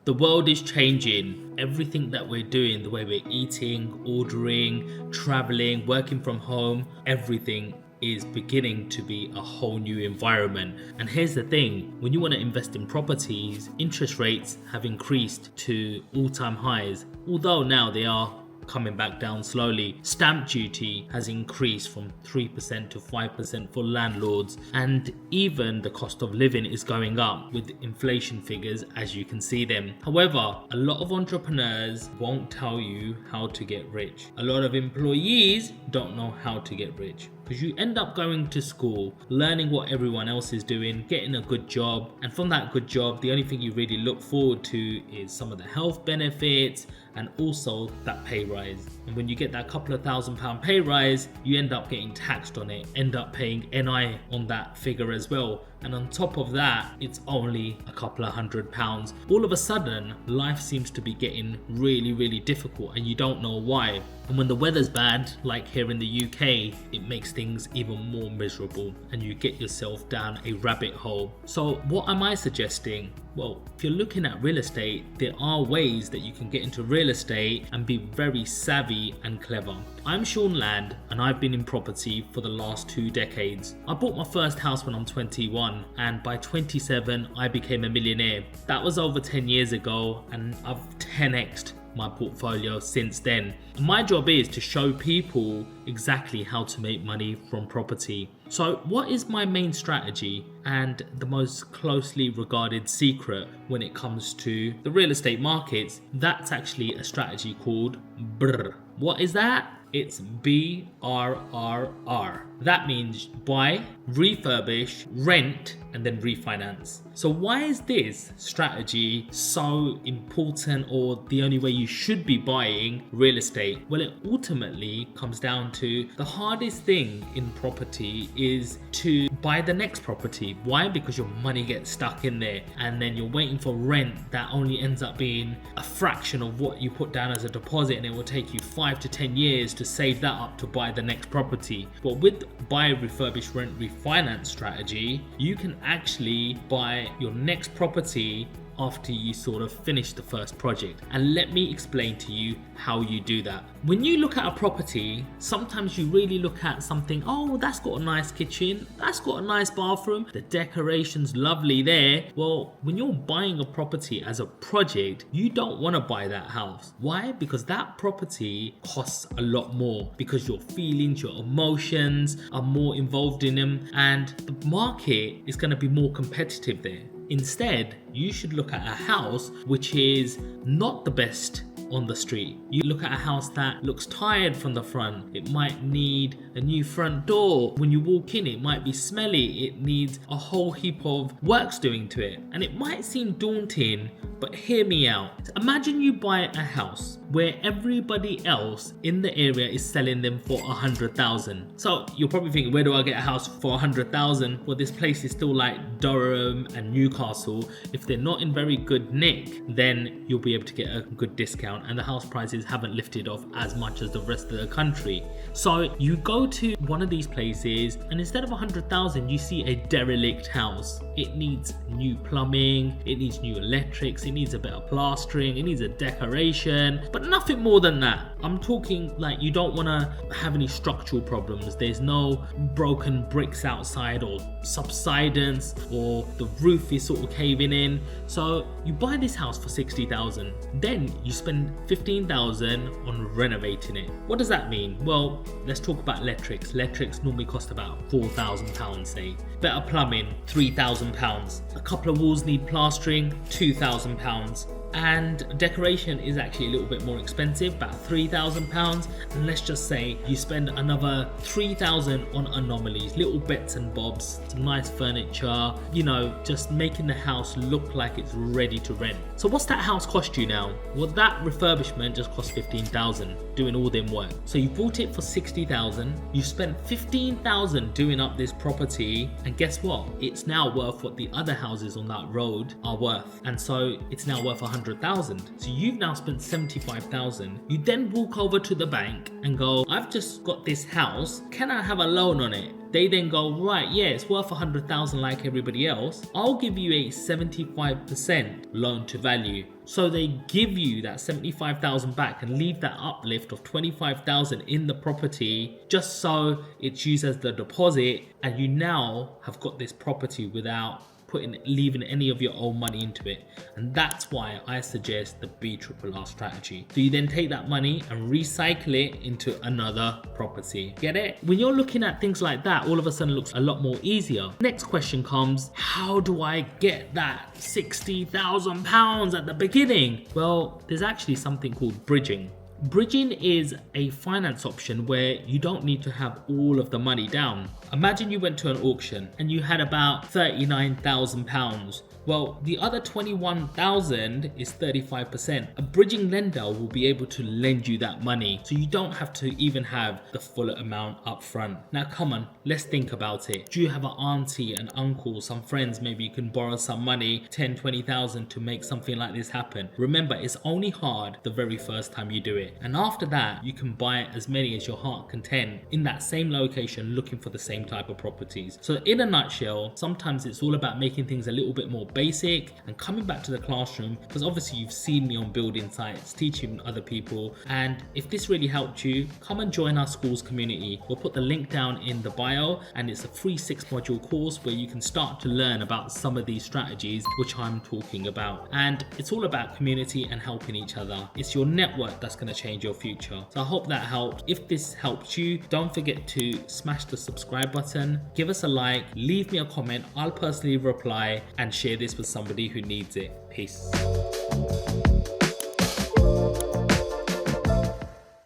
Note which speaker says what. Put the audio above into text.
Speaker 1: The world is changing. Everything that we're doing, the way we're eating, ordering, traveling, working from home, everything is beginning to be a whole new environment. And here's the thing, when you want to invest in properties, interest rates have increased to all-time highs, although now they are coming back down slowly. Stamp duty has increased from 3% to 5% for landlords, and even the cost of living is going up with inflation figures as you can see them. However, a lot of entrepreneurs won't tell you how to get rich. A lot of employees don't know how to get rich, because you end up going to school, learning what everyone else is doing, getting a good job, and from that good job, the only thing you really look forward to is some of the health benefits and also that pay rise. And when you get that couple of £1,000 pay rise, you end up getting taxed on it, end up paying NI on that figure as well. And on top of that, it's only a couple of £100. All of a sudden, life seems to be getting really, really difficult and you don't know why. And when the weather's bad, like here in the UK, it makes things even more miserable and you get yourself down a rabbit hole. So what am I suggesting? Well, if you're looking at real estate, there are ways that you can get into real estate and be very savvy and clever. I'm Sean Land and I've been in property for the last 2 decades. I bought my first house when I'm 21 and by 27 I became a millionaire. That was over 10 years ago and I've 10x'd my portfolio since then. My job is to show people exactly how to make money from property. So what is my main strategy and the most closely regarded secret when it comes to the real estate markets? That's actually a strategy called BRRRR. What is that? It's BRRRR. That means buy, refurbish, rent, and then refinance. So why is this strategy so important, or the only way you should be buying real estate? Well, it ultimately comes down to the hardest thing in property is to buy the next property. Why? Because your money gets stuck in there and then you're waiting for rent that only ends up being a fraction of what you put down as a deposit, and it will take you 5 to 10 years to save that up to buy the next property. But with buy, refurbish, rent, refinance strategy, you can actually buy your next property after you sort of finish the first project. And let me explain to you how you do that. When you look at a property, sometimes you really look at something, oh, that's got a nice kitchen, that's got a nice bathroom, the decoration's lovely there. Well, when you're buying a property as a project, you don't want to buy that house. Why? Because that property costs a lot more, because your feelings, your emotions are more involved in them, and the market is going to be more competitive there. Instead, you should look at a house which is not the best on the street. You look at a house that looks tired from the front. It might need a new front door. When you walk in, it might be smelly. It needs a whole heap of works doing to it. And it might seem daunting, but hear me out. Imagine you buy a house where everybody else in the area is selling them for 100,000. So you're probably thinking, where do I get a house for 100,000? Well, this place is still like Durham and Newcastle. If they're not in very good nick, then you'll be able to get a good discount, and the house prices haven't lifted off as much as the rest of the country. So you go to one of these places and instead of 100,000, you see a derelict house. It needs new plumbing, it needs new electrics, it needs a bit of plastering, it needs a decoration, but nothing more than that. I'm talking like you don't want to have any structural problems. There's no broken bricks outside or subsidence, or the roof is sort of caving in. So you buy this house for 60,000. Then you spend 15,000 on renovating it. What does that mean? Well, let's talk about electrics. Electrics normally cost about £4,000, say. Better plumbing, £3,000. A couple of walls need plastering, £2,000. And decoration is actually a little bit more expensive, about £3,000. And let's just say you spend another £3,000 on anomalies, little bits and bobs, some nice furniture, you know, just making the house look like it's ready to rent. So what's that house cost you now? Well, that refurbishment just cost 15,000 doing all them work. So you bought it for 60,000, you spent 15,000 doing up this property, and guess what? It's now worth what the other houses on that road are worth. And so it's now worth 100,000. 100,000. So you've now spent 75,000. You then walk over to the bank and go, I've just got this house. Can I have a loan on it? They then go, right, yeah, it's worth 100,000 like everybody else. I'll give you a 75% loan to value. So they give you that 75,000 back and leave that uplift of 25,000 in the property just so it's used as the deposit, and you now have got this property without leaving any of your own money into it. And that's why I suggest the BRRRR strategy. So you then take that money and recycle it into another property. Get it? When you're looking at things like that, all of a sudden it looks a lot more easier. Next question comes, how do I get that £60,000 at the beginning? Well, there's actually something called bridging. Bridging is a finance option where you don't need to have all of the money down. Imagine you went to an auction and you had about £39,000. Well, the other 21,000 is 35%. A bridging lender will be able to lend you that money, so you don't have to even have the full amount up front. Now come on, let's think about it. Do you have an auntie, an uncle, some friends, maybe you can borrow some money, 10, 20,000 to make something like this happen? Remember, it's only hard the very first time you do it. And after that, you can buy as many as your heart content in that same location, looking for the same type of properties. So in a nutshell, sometimes it's all about making things a little bit more basic and coming back to the classroom, because obviously you've seen me on building sites, teaching other people. And if this really helped you, come and join our schools community. We'll put the link down in the bio, and it's a free 6-module course where you can start to learn about some of these strategies which I'm talking about. And it's all about community and helping each other. It's your network that's going to change your future. So I hope that helped. If this helped you, don't forget to smash the subscribe button, give us a like, leave me a comment. I'll personally reply and share this with somebody who needs it. Peace.